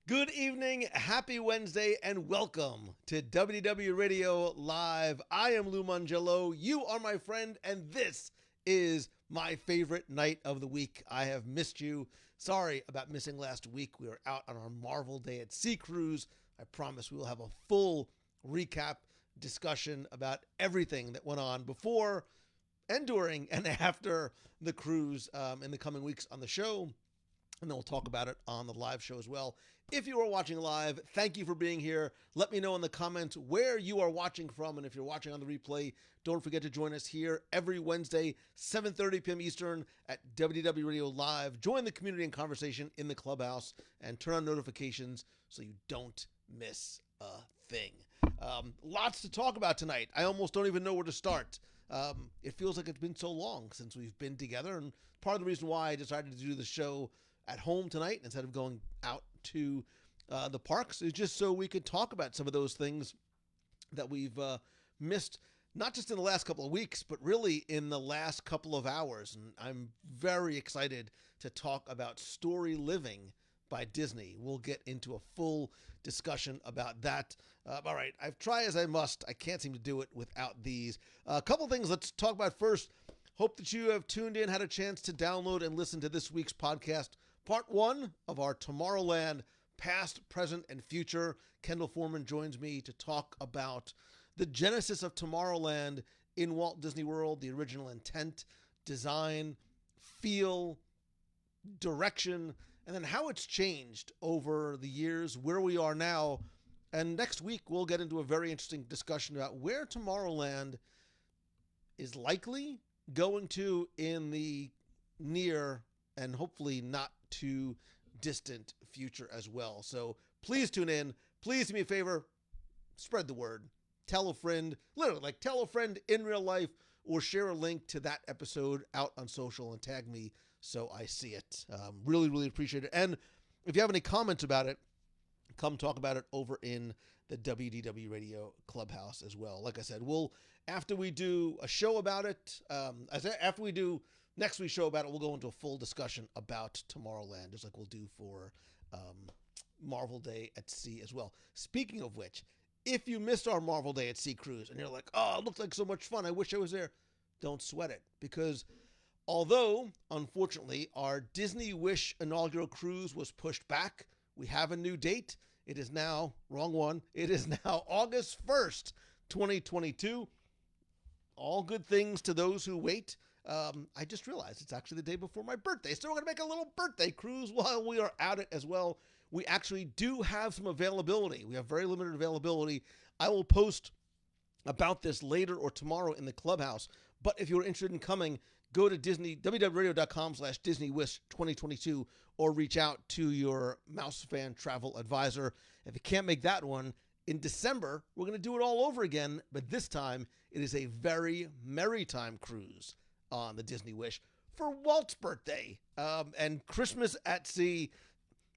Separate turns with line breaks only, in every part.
Good evening, happy Wednesday, and welcome to WDW Radio Live. I am Lou Mangello, you are my friend, and this is my favorite night of the week. I have missed you. Sorry about missing last week. We were out on our Marvel Day at Sea cruise. I promise we will have a full recap discussion about everything that went on before and during and after the cruise in the coming weeks on the show. And then we'll talk about it on the live show as well. If you are watching live, thank you for being here. Let me know in the comments where you are watching from. And if you're watching on the replay, don't forget to join us here every Wednesday, 7:30 p.m. Eastern at WDW Radio Live. Join the community and conversation in the clubhouse and turn on notifications so you don't miss a thing. Lots to talk about tonight. I almost don't even know where to start. It feels like it's been so long since we've been together. And part of the reason why I decided to do the show at home tonight instead of going out to the parks is just so we could talk about some of those things that we've missed, not just in the last couple of weeks, but really in the last couple of hours. And I'm very excited to talk about Story Living by Disney. We'll get into a full discussion about that. All right, I've tried as I must. I can't seem to do it without these. A couple things let's talk about first. Hope that you have tuned in, had a chance to download and listen to this week's podcast, part one of our Tomorrowland past, present, and future. Kendall Foreman joins me to talk about the genesis of Tomorrowland in Walt Disney World, the original intent, design, feel, direction, and then how it's changed over the years, where we are now. And next week, we'll get into a very interesting discussion about where Tomorrowland is likely going to in the near and hopefully not too distant future as well. So please tune in. Please do me a favor, spread the word. Tell a friend, literally, like tell a friend in real life, or share a link to that episode out on social and tag me so I see it. Really, really appreciate it. And if you have any comments about it, come talk about it over in the WDW Radio Clubhouse as well. Like I said, after we do a show about it, after we do next week's show about it, we'll go into a full discussion about Tomorrowland, just like we'll do for Marvel Day at Sea as well. Speaking of which, if you missed our Marvel Day at Sea cruise and you're like, oh, it looked like so much fun, I wish I was there, don't sweat it. Because although, unfortunately, our Disney Wish inaugural cruise was pushed back, we have a new date. It is now, wrong one, it is now August 1st, 2022. All good things to those who wait. I just realized it's actually the day before my birthday, so we're going to make a little birthday cruise while we are at it as well. We actually do have some availability. We have very limited availability. I will post about this later or tomorrow in the clubhouse, but if you're interested in coming, go to www.radio.com/DisneyWish2022 or reach out to your Mouse Fan Travel Advisor. If you can't make that one, in December, we're going to do it all over again, but this time it is a very merry time cruise on the Disney Wish for Walt's birthday and Christmas at Sea.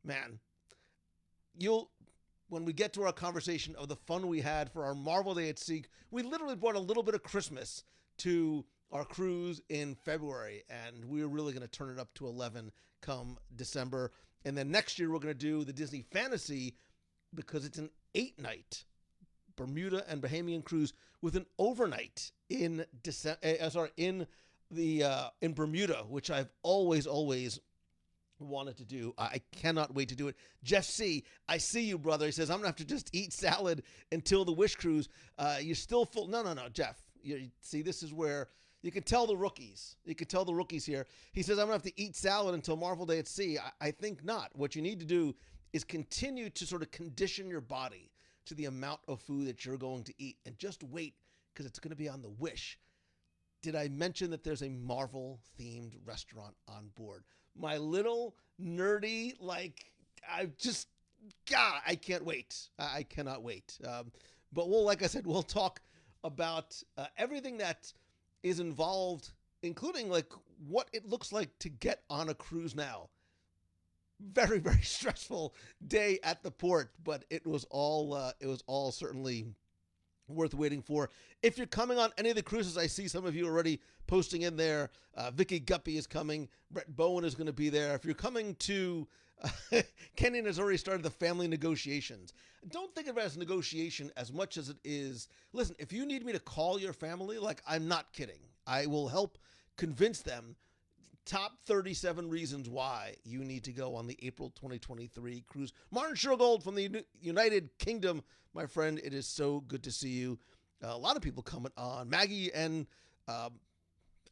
Man, when we get to our conversation of the fun we had for our Marvel Day at Sea, we literally brought a little bit of Christmas to our cruise in February, and we're really going to turn it up to 11 come December. And then next year, we're going to do the Disney Fantasy because it's an 8-night Bermuda and Bahamian cruise with an overnight in Bermuda, which I've always wanted to do. I cannot wait to do it. Jeff C., I see you, brother. He says, I'm going to have to just eat salad until the Wish cruise. You're still full. No, Jeff. See, this is where you can tell the rookies. You can tell the rookies here. He says, I'm going to have to eat salad until Marvel Day at Sea. I think not. What you need to do is continue to sort of condition your body to the amount of food that you're going to eat. And just wait, because it's going to be on the Wish. Did I mention that there's a Marvel-themed restaurant on board? My little nerdy, I can't wait. I cannot wait. But like I said, we'll talk about everything that is involved, including what it looks like to get on a cruise now. Very, very stressful day at the port, but it was all certainly worth waiting for. If you're coming on any of the cruises, I see some of you already posting in there. Vicky Guppy is coming. Brett Bowen is going to be there. If you're coming to Kenyon has already started the family negotiations. Don't think of it as negotiation as much as it is. Listen, if you need me to call your family, like, I'm not kidding. I will help convince them. Top 37 reasons why you need to go on the April 2023 cruise. Martin Shergold from the United Kingdom, my friend, it is so good to see you. A lot of people coming on. Maggie and I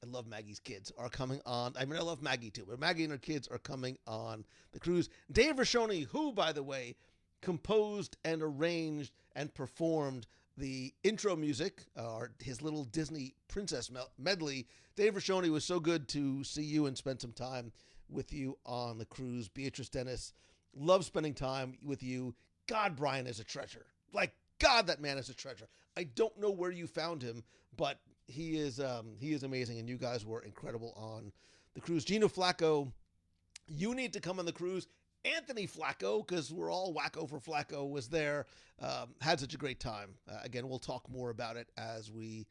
love Maggie's kids are coming on. I mean, I love Maggie too, but Maggie and her kids are coming on the cruise. Dave Rashoni, who, by the way, composed and arranged and performed the intro music, or his little Disney princess medley. Dave Rashoni, was so good to see you and spend some time with you on the cruise. Beatrice Dennis, love spending time with you. God, Brian is a treasure. Like, God, that man is a treasure. I don't know where you found him, but he is amazing, and you guys were incredible on the cruise. Gino Flacco, you need to come on the cruise. Anthony Flacco, because we're all wacko for Flacco, was there, had such a great time. Again, we'll talk more about it as we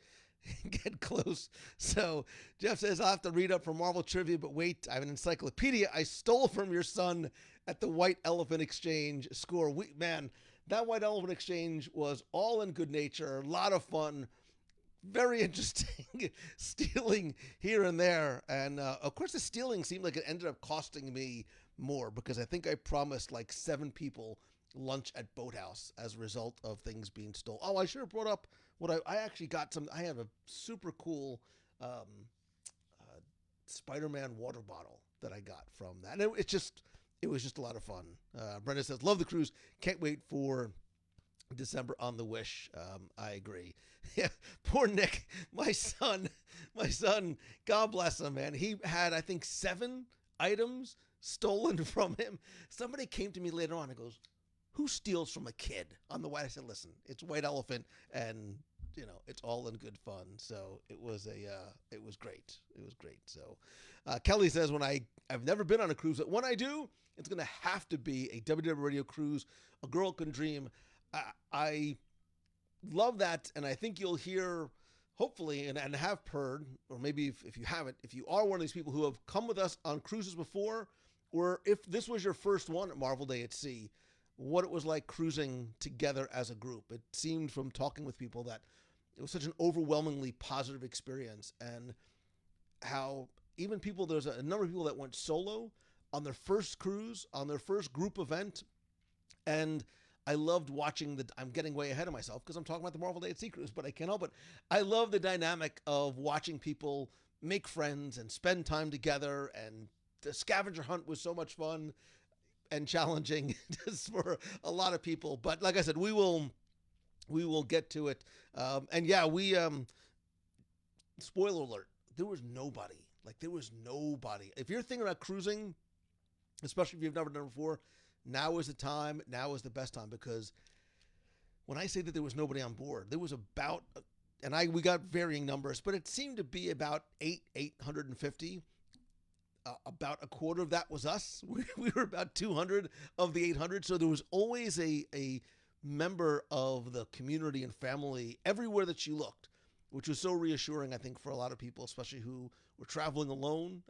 get close. So Jeff says, I'll have to read up for Marvel trivia, but wait, I have an encyclopedia I stole from your son at the White Elephant Exchange score. Man, that White Elephant Exchange was all in good nature, a lot of fun, very interesting stealing here and there. And of course, the stealing seemed like it ended up costing me more, because I think I promised like 7 people lunch at Boathouse as a result of things being stolen. Oh, I should have brought up what I actually got. I have a super cool Spider-Man water bottle that I got from that. And it was just a lot of fun. Brenda says, love the cruise. Can't wait for December on the Wish. I agree. Yeah, poor Nick, my son, God bless him, man. He had, I think, 7 items stolen from him. Somebody came to me later on and goes, who steals from a kid on the White? I said, listen, it's White Elephant, and it's all in good fun. So it was great. It was great. So Kelly says, I've never been on a cruise, but when I do, it's going to have to be a WDW Radio cruise. A girl can dream. I love that, and I think you'll hear, hopefully, and have heard, or maybe if you haven't, if you are one of these people who have come with us on cruises before, or if this was your first one at Marvel Day at Sea, what it was like cruising together as a group. It seemed from talking with people that it was such an overwhelmingly positive experience, and how even people, there's a number of people that went solo on their first cruise, on their first group event, and I loved watching I'm getting way ahead of myself because I'm talking about the Marvel Day at Sea cruise, but I can't help it. I love the dynamic of watching people make friends and spend time together, and the scavenger hunt was so much fun and challenging just for a lot of people. But like I said, we will get to it. And yeah, spoiler alert, there was nobody. Like, there was nobody. If you're thinking about cruising, especially if you've never done it before, now is the time. Now is the best time, because when I say that there was nobody on board, there was about, and we got varying numbers, but it seemed to be about 850. About a quarter of that was us. We were about 200 of the 800. So there was always a member of the community and family everywhere that you looked, which was so reassuring, I think, for a lot of people, especially who were traveling alone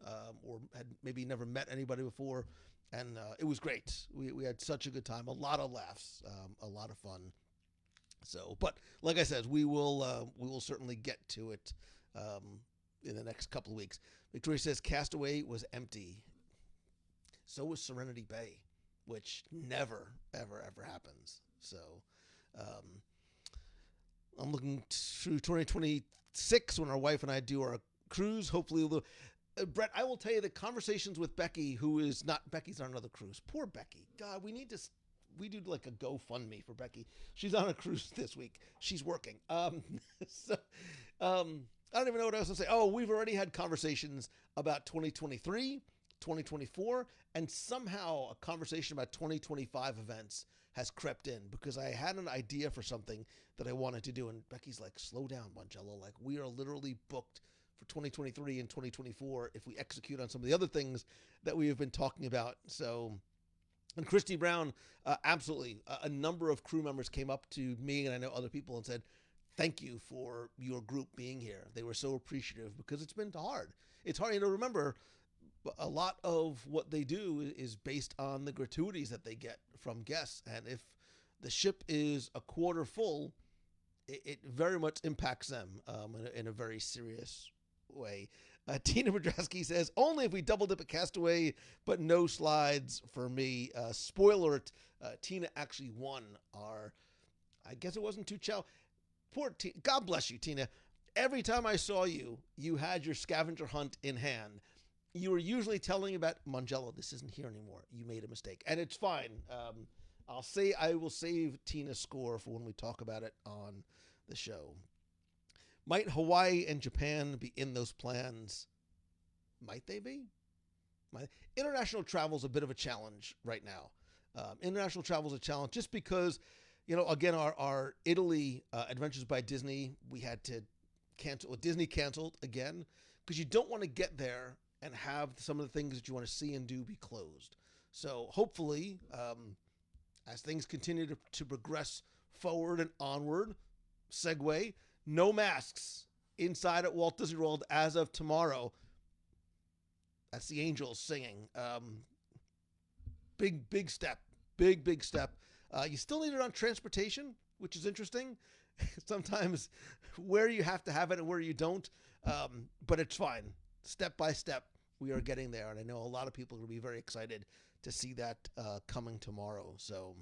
or had maybe never met anybody before. And it was great. We had such a good time, a lot of laughs, a lot of fun. So, but like I said, we will certainly get to it in the next couple of weeks. Victoria says Castaway was empty. So was Serenity Bay, which never, ever, ever happens. So I'm looking through 2026 when our wife and I do our cruise. Hopefully Brett, I will tell you the conversations with Becky, Becky's on another cruise. Poor Becky. God, we do like a GoFundMe for Becky. She's on a cruise this week. She's working. I don't even know what I was going to say. Oh, we've already had conversations about 2023, 2024, and somehow a conversation about 2025 events has crept in, because I had an idea for something that I wanted to do. And Becky's like, slow down, Mongello. Like, we are literally booked for 2023 and 2024 if we execute on some of the other things that we have been talking about. So, and Christy Brown, absolutely. A number of crew members came up to me, and I know other people, and said, thank you for your group being here. They were so appreciative because it's been hard. It's hard, remember, a lot of what they do is based on the gratuities that they get from guests. And if the ship is a quarter full, it very much impacts them in a very serious way. Tina Madrasky says, only if we double dip at Castaway, but no slides for me. Spoiler alert, Tina actually won our, I guess it wasn't too chow. Poor Tina. God bless you, Tina. Every time I saw you, you had your scavenger hunt in hand. You were usually telling about Mangello, this isn't here anymore. You made a mistake. And it's fine. I will save Tina's score for when we talk about it on the show. Might Hawaii and Japan be in those plans? Might they be? International travel is a bit of a challenge right now. International travel is a challenge just because, again, our Italy Adventures by Disney, we had to cancel. Disney canceled again because you don't want to get there and have some of the things that you want to see and do be closed. So hopefully, as things continue to progress forward and onward, segue, no masks inside at Walt Disney World as of tomorrow. That's the Angels singing. Big step. Big step. You still need it on transportation, which is interesting. Sometimes where you have to have it and where you don't. But it's fine. Step by step, we are getting there. And I know a lot of people will be very excited to see that coming tomorrow. So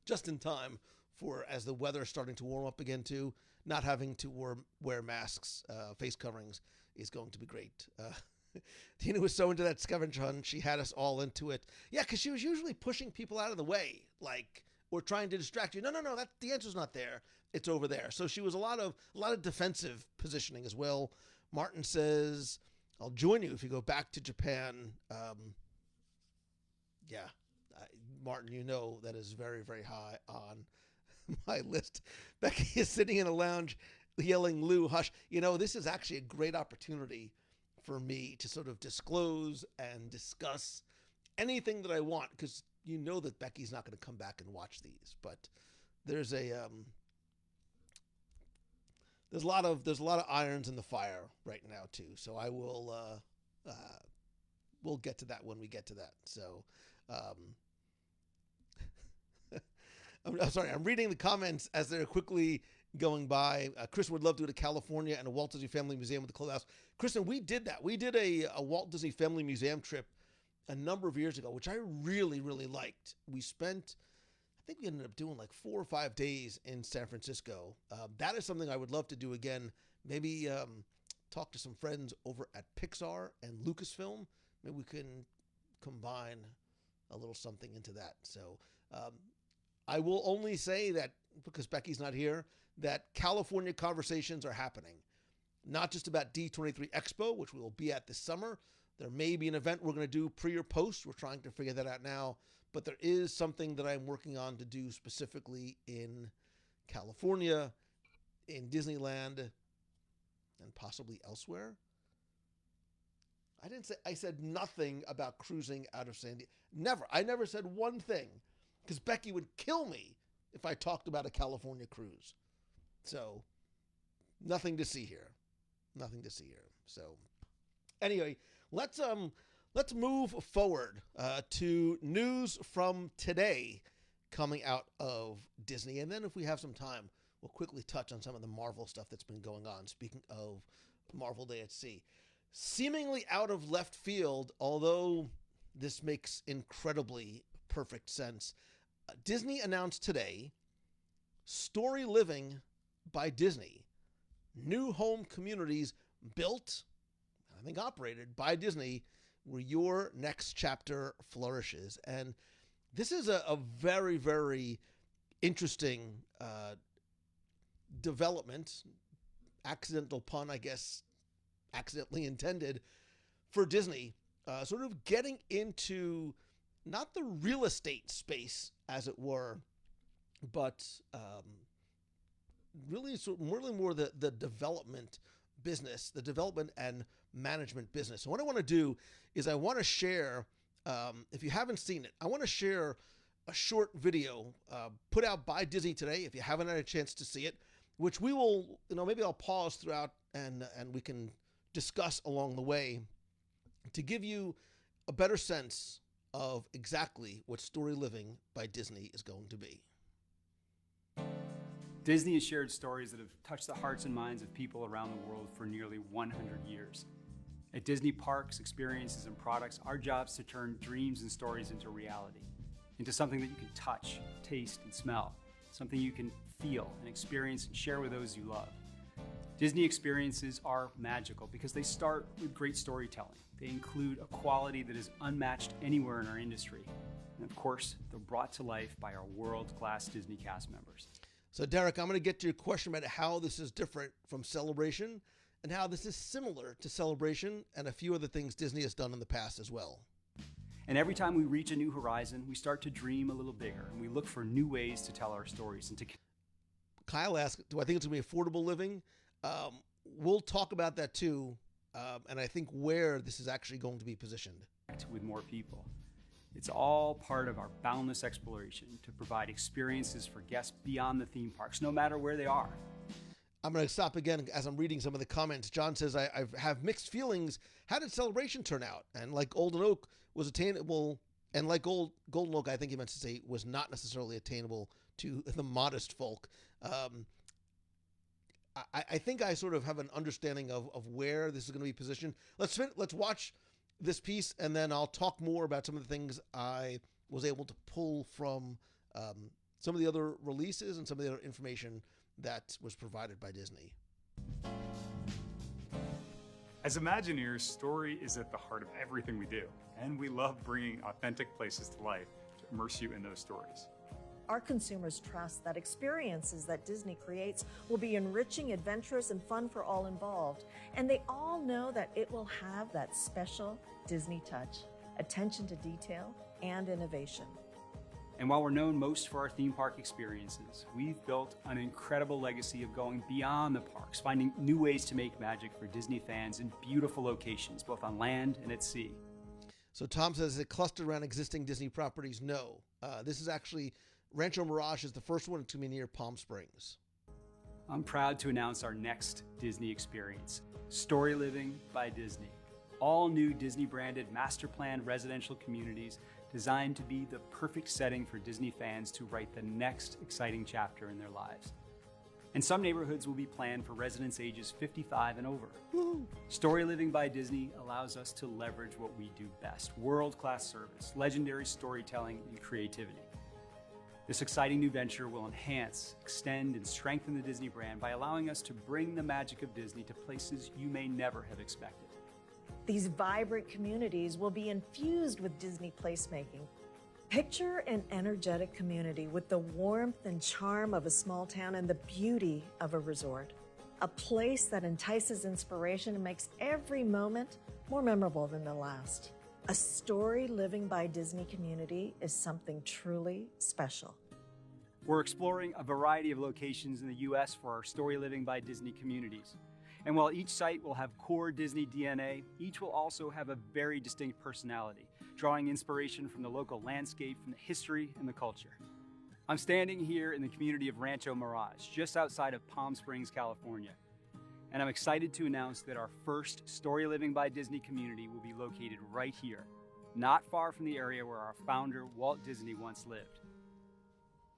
just in time for, as the weather is starting to warm up again too, not having to wear masks, face coverings is going to be great. Tina was so into that scavenger hunt, she had us all into it. Yeah, because she was usually pushing people out of the way, or trying to distract you. No, the answer's not there. It's over there. So she was a lot of defensive positioning as well. Martin says, I'll join you if you go back to Japan. Martin, that is very, very high on my list. Becky is sitting in a lounge yelling, Lou, hush. This is actually a great opportunity for me to sort of disclose and discuss anything that I want, because that Becky's not going to come back and watch these. But there's a lot of irons in the fire right now too. So I will we'll get to that when we get to that. So I'm sorry, I'm reading the comments as they're quickly going by. Chris would love to go to California and a Walt Disney Family Museum with the Clubhouse. Kristen, we did that. We did a Walt Disney Family Museum trip a number of years ago, which I really, really liked. We spent, I think we ended up doing like 4 or 5 days in San Francisco. That is something I would love to do again. Maybe talk to some friends over at Pixar and Lucasfilm. Maybe we can combine a little something into that. So I will only say that, because Becky's not here, that California conversations are happening. Not just about D23 Expo, which we will be at this summer. There may be an event we're going to do pre or post. We're trying to figure that out now. But there is something that I'm working on to do specifically in California, in Disneyland, and possibly elsewhere. I said nothing about cruising out of San Diego. Never. I never said one thing, because Becky would kill me if I talked about a California cruise. So, nothing to see here. So, anyway, let's move forward to news from today coming out of Disney. And then if we have some time, we'll quickly touch on some of the Marvel stuff that's been going on. Speaking of Marvel Day at Sea. Seemingly out of left field, although this makes incredibly perfect sense, Disney announced today Story Living by Disney. New home communities built, I think operated, by Disney, where your next chapter flourishes. And this is a very, very interesting development. Accidental pun, I guess, accidentally intended, for Disney, sort of getting into not the real estate space, as it were, but really more the development business, the development and management business. So what I want to do is I want to share, if you haven't seen it, I want to share a short video put out by Disney today. If you haven't had a chance to see it, which we will, maybe I'll pause throughout and we can discuss along the way to give you a better sense of exactly what Story Living by Disney is going to be.
Disney has shared stories that have touched the hearts and minds of people around the world for nearly 100 years. At Disney parks, experiences, and products, our job is to turn dreams and stories into reality, into something that you can touch, taste, and smell, something you can feel and experience and share with those you love. Disney experiences are magical because they start with great storytelling. They include a quality that is unmatched anywhere in our industry. And of course, they're brought to life by our world-class Disney cast members.
So Derek, I'm going to get to your question about how this is different from Celebration and how this is similar to Celebration and a few other things Disney has done in the past as well.
And every time we reach a new horizon, we start to dream a little bigger, and we look for new ways to tell our stories. And to
Kyle asked, do I think it's going to be affordable living? We'll talk about that too, and I think where this is actually going to be positioned.
With more people. It's all part of our boundless exploration to provide experiences for guests beyond the theme parks, no matter where they are.
I'm going to stop again as I'm reading some of the comments. John says, I have mixed feelings. How did Celebration turn out? And like Golden Oak was attainable, and like Golden Oak, I think he meant to say, was not necessarily attainable to the modest folk. I think I sort of have an understanding of where this is going to be positioned. Let's watch this piece, and then I'll talk more about some of the things I was able to pull from some of the other releases and some of the other information that was provided by Disney.
As Imagineers, story is at the heart of everything we do, and we love bringing authentic places to life to immerse you in those stories.
Our consumers trust that experiences that Disney creates will be enriching, adventurous, and fun for all involved. And they all know that it will have that special Disney touch, attention to detail, and innovation.
And while we're known most for our theme park experiences, we've built an incredible legacy of going beyond the parks, finding new ways to make magic for Disney fans in beautiful locations, both on land and at sea.
So Tom says, is it clustered around existing Disney properties? No. This is actually, Rancho Mirage is the first one to be near Palm Springs.
I'm proud to announce our next Disney experience, Story Living by Disney. All new Disney-branded master-planned residential communities designed to be the perfect setting for Disney fans to write the next exciting chapter in their lives. And some neighborhoods will be planned for residents ages 55 and over.
Woo-hoo.
Story Living by Disney allows us to leverage what we do best: world-class service, legendary storytelling, and creativity. This exciting new venture will enhance, extend, and strengthen the Disney brand by allowing us to bring the magic of Disney to places you may never have expected.
These vibrant communities will be infused with Disney placemaking. Picture an energetic community with the warmth and charm of a small town and the beauty of a resort. A place that entices inspiration and makes every moment more memorable than the last. A Story Living by Disney community is something truly special.
We're exploring a variety of locations in the U.S. for our Story Living by Disney communities. And while each site will have core Disney DNA, each will also have a very distinct personality, drawing inspiration from the local landscape, from the history, and the culture. I'm standing here in the community of Rancho Mirage, just outside of Palm Springs, California. And I'm excited to announce that our first Story Living by Disney community will be located right here, not far from the area where our founder, Walt Disney, once lived.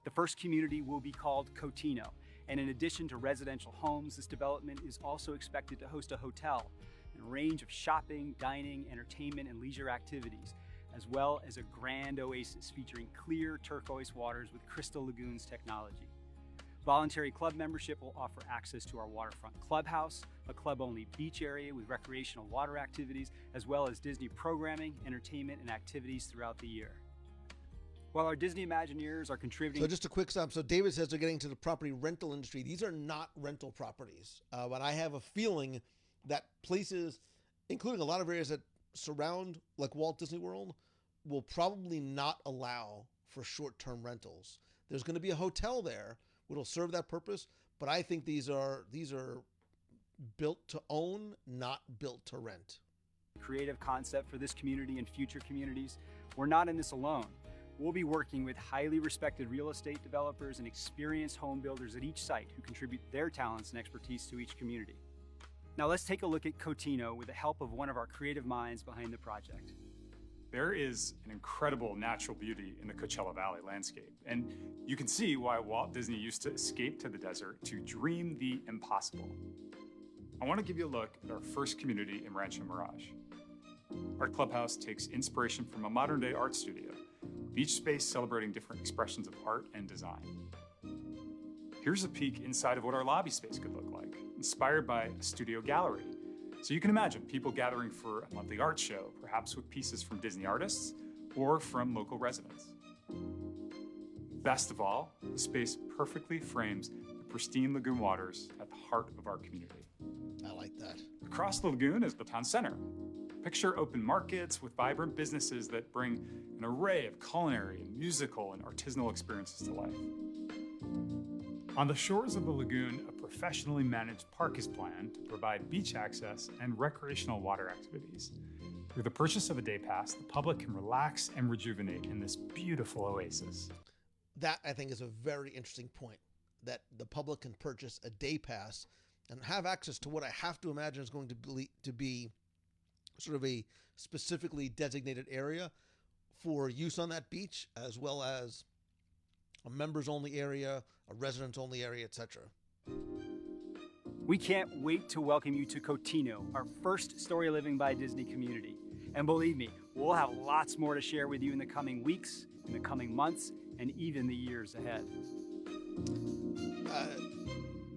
The first community will be called Cotino. And in addition to residential homes, this development is also expected to host a hotel and a range of shopping, dining, entertainment, and leisure activities, as well as a grand oasis featuring clear turquoise waters with Crystal Lagoons technology. Voluntary club membership will offer access to our waterfront clubhouse, a club-only beach area with recreational water activities, as well as Disney programming, entertainment, and activities throughout the year. While our Disney Imagineers are contributing...
So just a quick stop. So David says they're getting to the property rental industry. These are not rental properties. But I have a feeling that places, including a lot of areas that surround like Walt Disney World, will probably not allow for short-term rentals. There's going to be a hotel there which will serve that purpose, but I think these are built to own, not built to rent.
Creative concept for this community and future communities. We're not in this alone. We'll be working with highly respected real estate developers and experienced home builders at each site who contribute their talents and expertise to each community. Now let's take a look at Cotino with the help of one of our creative minds behind the project.
There is an incredible natural beauty in the Coachella Valley landscape, and you can see why Walt Disney used to escape to the desert to dream the impossible. I want to give you a look at our first community in Rancho Mirage. Our clubhouse takes inspiration from a modern-day art studio, with each space celebrating different expressions of art and design. Here's a peek inside of what our lobby space could look like, inspired by a studio gallery. So you can imagine people gathering for a monthly art show, perhaps with pieces from Disney artists or from local residents. Best of all, the space perfectly frames the pristine lagoon waters at the heart of our community.
I like that.
Across the lagoon is the town center. Picture open markets with vibrant businesses that bring an array of culinary and musical and artisanal experiences to life. On the shores of the lagoon, a professionally managed park is planned to provide beach access and recreational water activities. Through the purchase of a day pass, the public can relax and rejuvenate in this beautiful oasis.
That, I think, is a very interesting point, that the public can purchase a day pass and have access to what I have to imagine is going to be sort of a specifically designated area for use on that beach, as well as a members-only area, a residents-only area, etc.
We can't wait to welcome you to Cotino, our first Story Living by Disney community. And believe me, we'll have lots more to share with you in the coming weeks, in the coming months, and even the years ahead.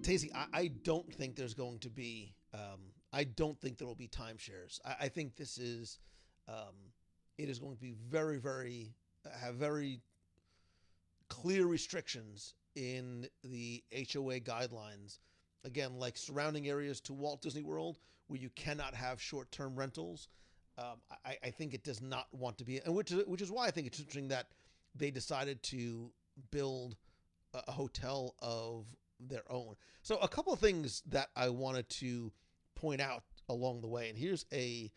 Tacy, I don't think there's going to be, I don't think there will be timeshares. I think this is, it is going to be have very clear restrictions in the HOA guidelines. Again, like surrounding areas to Walt Disney World, where you cannot have short-term rentals. I think it does not want to be, and which is why I think it's interesting that they decided to build a hotel of their own. So a couple of things that I wanted to point out along the way, and here's an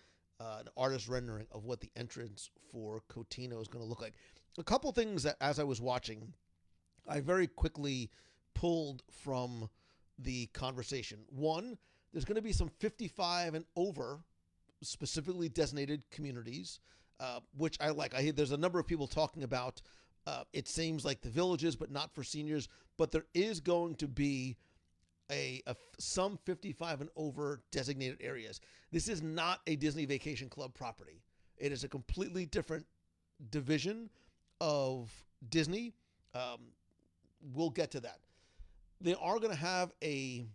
artist rendering of what the entrance for Cotino is going to look like. A couple of things that, as I was watching, I very quickly pulled from the conversation. One, there's going to be some 55 and over specifically designated communities, which I like. I hear there's a number of people talking about it seems like the villages, but not for seniors. But there is going to be some 55 and over designated areas. This is not a Disney Vacation Club property. It is a completely different division of Disney. We'll get to that. They are going to have a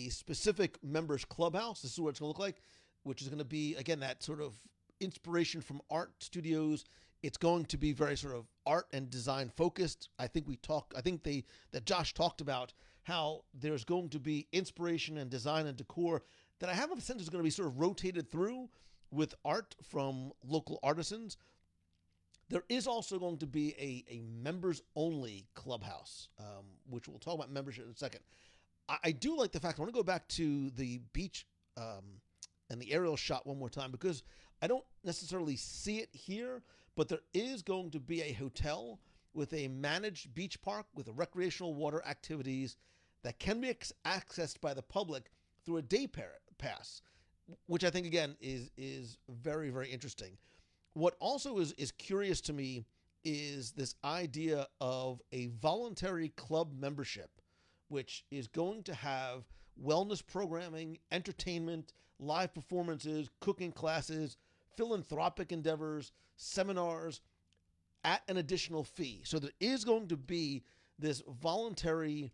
specific members clubhouse. This is what it's going to look like, which is going to be, again, that sort of inspiration from art studios. It's going to be very sort of art and design focused. I think that Josh talked about how there's going to be inspiration and design and decor that I have a sense is going to be sort of rotated through with art from local artisans. There is also going to be a members-only clubhouse, which we'll talk about membership in a second. I do like the fact, I want to go back to the beach and the aerial shot one more time, because I don't necessarily see it here, but there is going to be a hotel with a managed beach park with recreational water activities that can be accessed by the public through a day pass, which I think, again, is very, very interesting. What also is curious to me is this idea of a voluntary club membership, which is going to have wellness programming, entertainment, live performances, cooking classes, philanthropic endeavors, seminars at an additional fee. So there is going to be this voluntary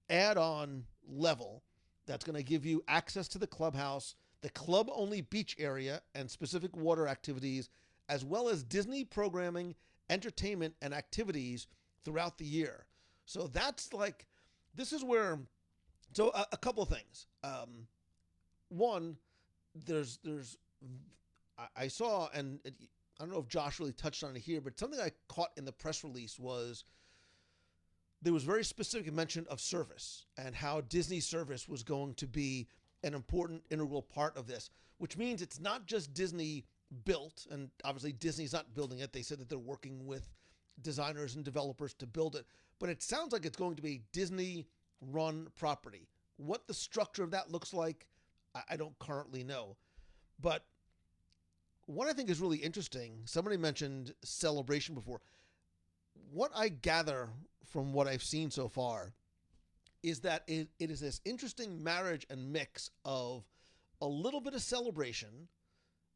add-on level that's going to give you access to the clubhouse, the club-only beach area, and specific water activities, as well as Disney programming, entertainment, and activities throughout the year. So that's like, this is where, so a couple of things. One, I saw, and I don't know if Josh really touched on it here, but something I caught in the press release was there was very specific mention of service and how Disney service was going to be an important integral part of this, which means it's not just Disney built, and obviously Disney's not building it. They said that they're working with designers and developers to build it, but it sounds like it's going to be Disney-run property. What the structure of that looks like, I don't currently know. But what I think is really interesting, somebody mentioned Celebration before. What I gather from what I've seen so far is that it is this interesting marriage and mix of a little bit of Celebration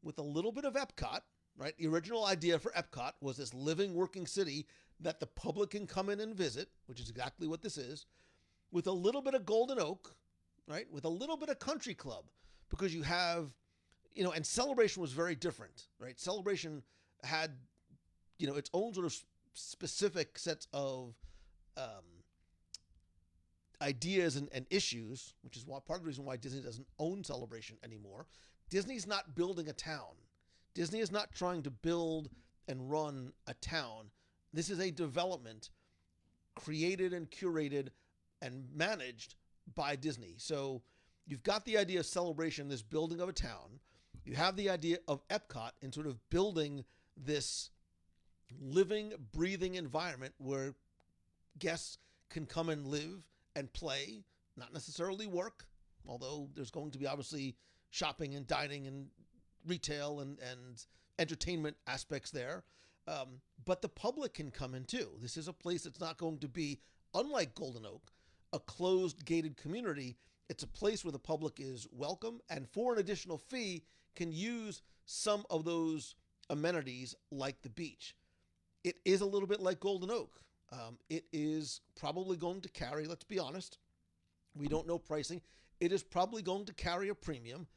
with a little bit of Epcot, right? The original idea for Epcot was this living, working city that the public can come in and visit, which is exactly what this is, with a little bit of Golden Oak, right? With a little bit of Country Club, because you have, and Celebration was very different, right? Celebration had, its own sort of specific sets of ideas and issues, which is part of the reason why Disney doesn't own Celebration anymore. Disney's not building a town. Disney is not trying to build and run a town. This is a development created and curated and managed by Disney. So you've got the idea of Celebration, this building of a town. You have the idea of Epcot and sort of building this living, breathing environment where guests can come and live and play, not necessarily work, although there's going to be obviously shopping and dining and retail and entertainment aspects there. But the public can come in too. This is a place that's not going to be, unlike Golden Oak, a closed, gated community. It's a place where the public is welcome and for an additional fee can use some of those amenities like the beach. It is a little bit like Golden Oak. It is probably going to carry, let's be honest, we don't know pricing. It is probably going to carry a premium,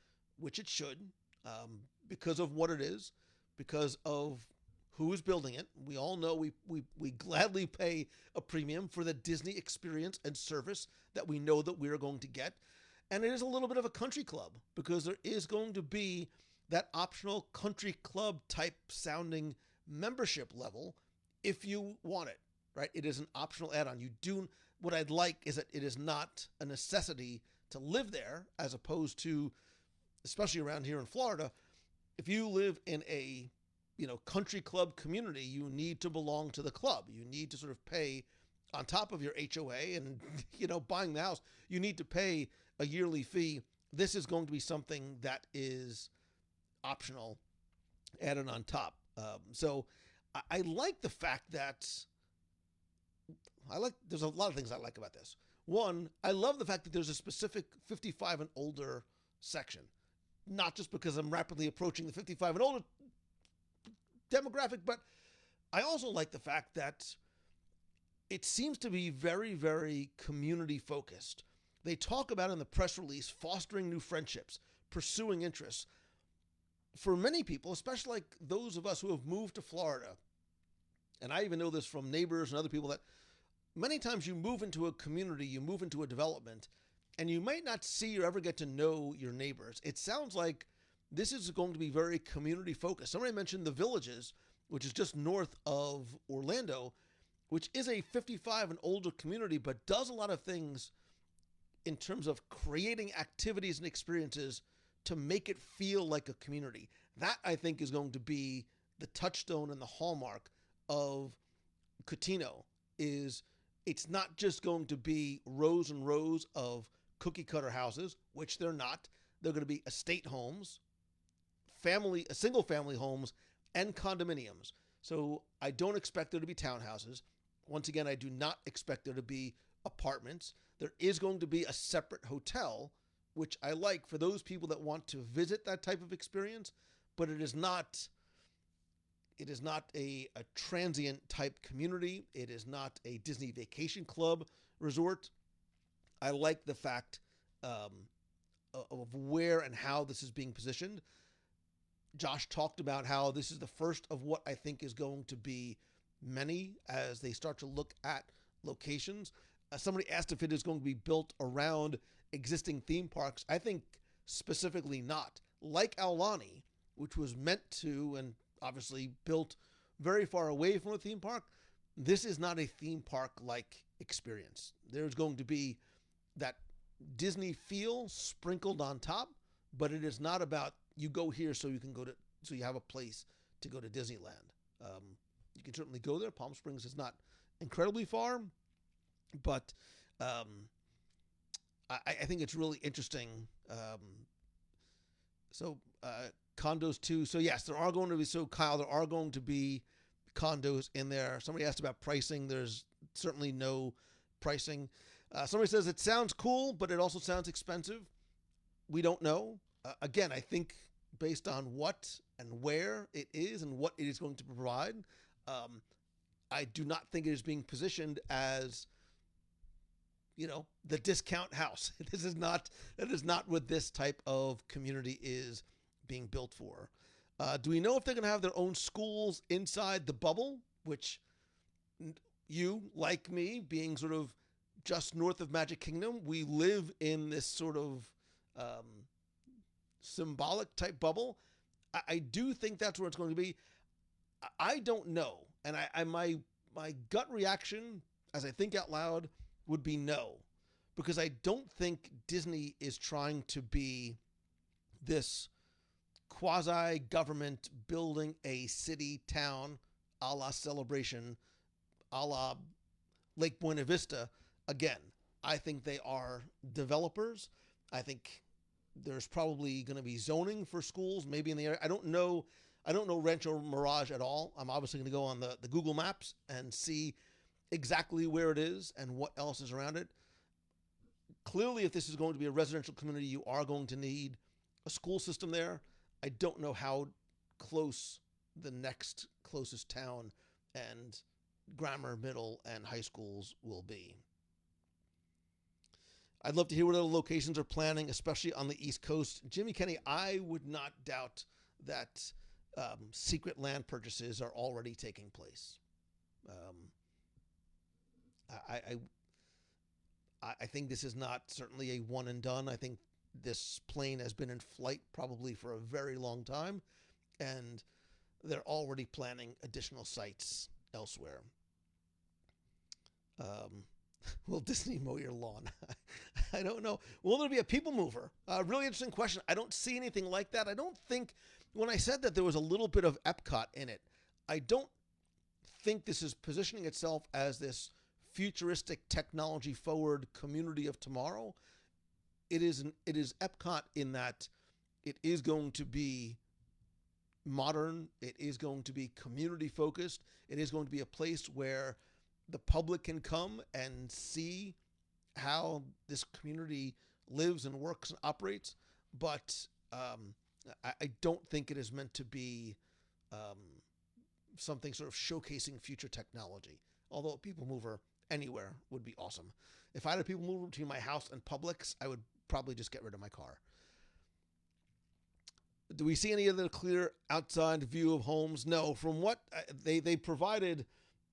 which it should, because of what it is, because of who is building it. We all know we gladly pay a premium for the Disney experience and service that we know that we're going to get. And it is a little bit of a country club because there is going to be that optional country club type sounding membership level if you want it, right? It is an optional add-on. What I'd like is that it is not a necessity to live there, as opposed to, especially around here in Florida, if you live in a country club community, you need to belong to the club. You need to sort of pay on top of your HOA and, buying the house, you need to pay a yearly fee. This is going to be something that is optional, added on top. So I like the fact that there's a lot of things I like about this. One, I love the fact that there's a specific 55 and older section, not just because I'm rapidly approaching the 55 and older demographic, but I also like the fact that it seems to be very, very community focused. They talk about in the press release, fostering new friendships, pursuing interests. For many people, especially like those of us who have moved to Florida, and I even know this from neighbors and other people, that many times you move into a community, you move into a development, and you might not see or ever get to know your neighbors. It sounds like this is going to be very community focused. Somebody mentioned the Villages, which is just north of Orlando, which is a 55 and older community, but does a lot of things in terms of creating activities and experiences to make it feel like a community. That, I think, is going to be the touchstone and the hallmark of Cotino. Is it's not just going to be rows and rows of cookie cutter houses, which they're not. They're going to be estate homes, single family homes, and condominiums. So I don't expect there to be townhouses. Once again, I do not expect there to be apartments. There is going to be a separate hotel, which I like for those people that want to visit that type of experience, but it is not a transient type community. It is not a Disney Vacation Club resort. I like the fact of where and how this is being positioned. Josh talked about how this is the first of what I think is going to be many as they start to look at locations. Somebody asked if it is going to be built around existing theme parks. I think specifically not. Like Aulani, which was meant to and obviously built very far away from a theme park, this is not a theme park-like experience. There's going to be that Disney feel sprinkled on top, but it is not about you go here so you can go to so you have a place to go to Disneyland. You can certainly go there. Palm Springs is not incredibly far, but I think it's really interesting. Condos too. So yes, there are going to be, so Kyle, there are going to be condos in there. Somebody asked about pricing. There's certainly no pricing. Somebody says it sounds cool, but it also sounds expensive. We don't know. Again, I think based on what and where it is and what it is going to provide, I do not think it is being positioned as, the discount house. That is not what this type of community is being built for. Do we know if they're going to have their own schools inside the bubble, which you, like me, being sort of just north of Magic Kingdom, we live in this sort of symbolic type bubble? I do think that's where it's going to be. I don't know. And my gut reaction, as I think out loud, would be no. Because I don't think Disney is trying to be this quasi-government building a city town a la Celebration, a la Lake Buena Vista. Again, I think they are developers. I think there's probably going to be zoning for schools, maybe in the area. I don't know Rancho Mirage at all. I'm obviously going to go on the Google Maps and see exactly where it is and what else is around it. Clearly, if this is going to be a residential community, you are going to need a school system there. I don't know how close the next closest town and grammar, middle, and high schools will be. I'd love to hear what other locations are planning, especially on the East Coast. Jimmy Kenny, I would not doubt that secret land purchases are already taking place. I think this is not certainly a one and done. I think this plane has been in flight probably for a very long time, and they're already planning additional sites elsewhere. Will Disney mow your lawn? I don't know. Will there be a people mover? Really interesting question. I don't see anything like that. I don't think, when I said that there was a little bit of Epcot in it, I don't think this is positioning itself as this futuristic, technology forward community of tomorrow. It is Epcot in that it is going to be modern. It is going to be community focused. It is going to be a place where the public can come and see how this community lives and works and operates. But I don't think it is meant to be something sort of showcasing future technology. Although a people mover anywhere would be awesome. If I had a people mover between my house and Publix, I would probably just get rid of my car. Do we see any other clear outside view of homes? No. From what they provided,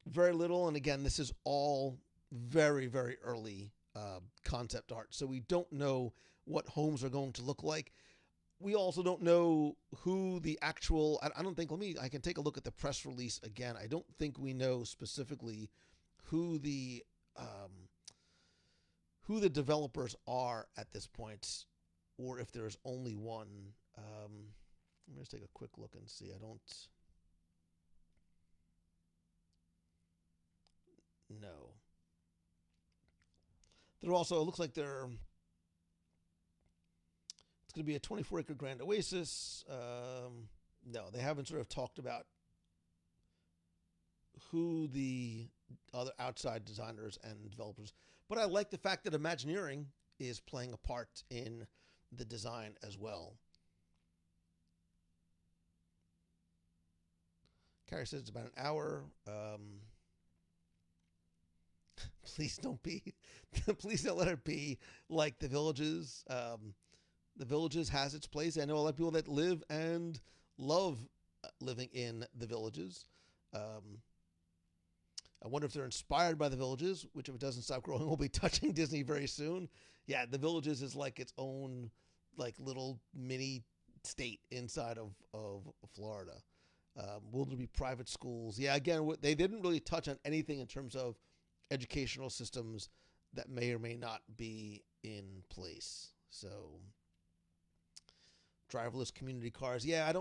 very little. And again, this is all very, very early concept art. So we don't know what homes are going to look like. We also don't know who the actual, I don't think, I can take a look at the press release again. I don't think we know specifically who the developers are at this point, or if there's only one. Let me just take a quick look and see. I don't know. They're also, it looks like it's going to be a 24-acre Grand Oasis. No, they haven't sort of talked about who the other outside designers and developers. But I like the fact that Imagineering is playing a part in the design as well. Carrie says it's about an hour. Please don't let it be like the Villages. The Villages has its place. I know a lot of people that live and love living in the Villages. I wonder if they're inspired by the Villages, which if it doesn't stop growing, will be touching Disney very soon. Yeah, the Villages is like its own like little mini state inside of Florida. Will there be private schools? Yeah, again, they didn't really touch on anything in terms of educational systems that may or may not be in place. So driverless community cars. Yeah,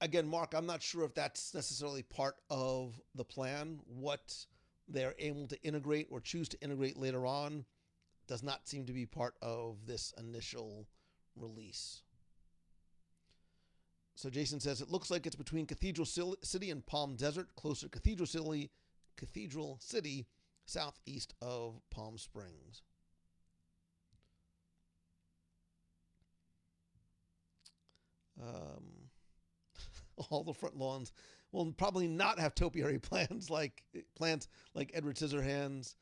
again, Mark, I'm not sure if that's necessarily part of the plan. What they're able to integrate or choose to integrate later on does not seem to be part of this initial release. So Jason says, it looks like it's between Cathedral City and Palm Desert, closer to Cathedral City, southeast of Palm Springs. All the front lawns will probably not have topiary plants like Edward Scissorhands.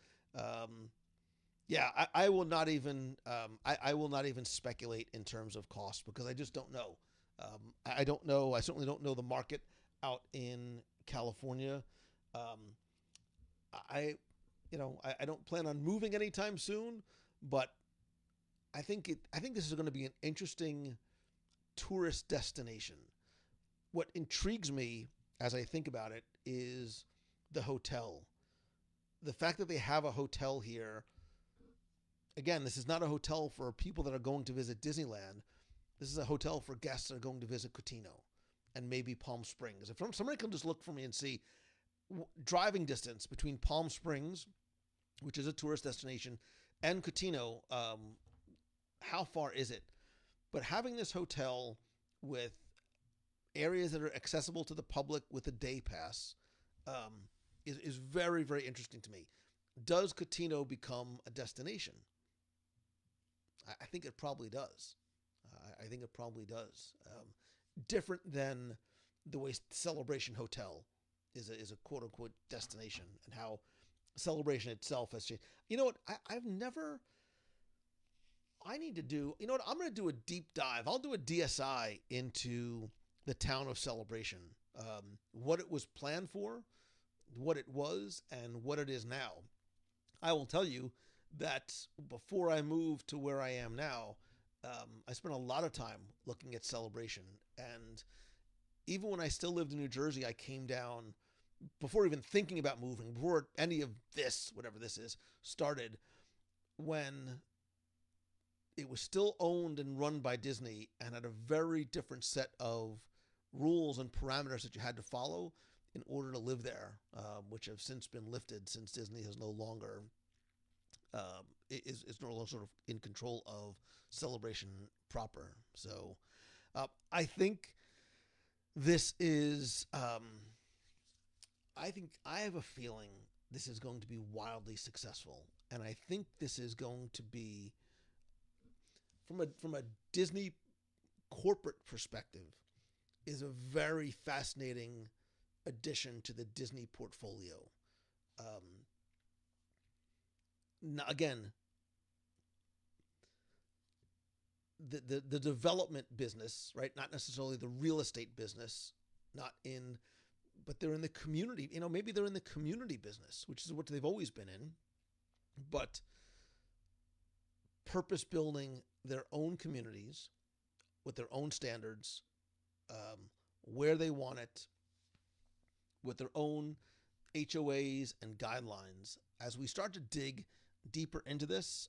I will not even I will not even speculate in terms of cost because I just don't know. I don't know. I certainly don't know the market out in California. I don't plan on moving anytime soon, but I think this is going to be an interesting tourist destination. What intrigues me as I think about it is the hotel. The fact that they have a hotel here. Again, this is not a hotel for people that are going to visit Disneyland. This is a hotel for guests that are going to visit Cotino and maybe Palm Springs. If somebody can just look for me and see driving distance between Palm Springs, which is a tourist destination, and Cotino, how far is it? But having this hotel with areas that are accessible to the public with a day pass is very, very interesting to me. Does Cotino become a destination? I think it probably does. I think it probably does. Different than the way Celebration Hotel is a quote unquote destination, and how Celebration itself has changed. You know what? I need to do. You know what? I'm going to do a deep dive. I'll do a DSI into the town of Celebration, what it was planned for, what it was, and what it is now. I will tell you that before I moved to where I am now, I spent a lot of time looking at Celebration. And even when I still lived in New Jersey, I came down before even thinking about moving, before any of this, whatever this is, started, when it was still owned and run by Disney and had a very different set of rules and parameters that you had to follow in order to live there, which have since been lifted since Disney is no longer sort of in control of Celebration proper. So I think this is I have a feeling this is going to be wildly successful, and I think this is going to be, from a Disney corporate perspective, is a very fascinating addition to the Disney portfolio. Now, again, the development business, right? Not necessarily the real estate business, but they're in the community. Maybe they're in the community business, which is what they've always been in. But purpose building their own communities with their own standards, where they want it, with their own HOAs and guidelines. As we start to dig deeper into this,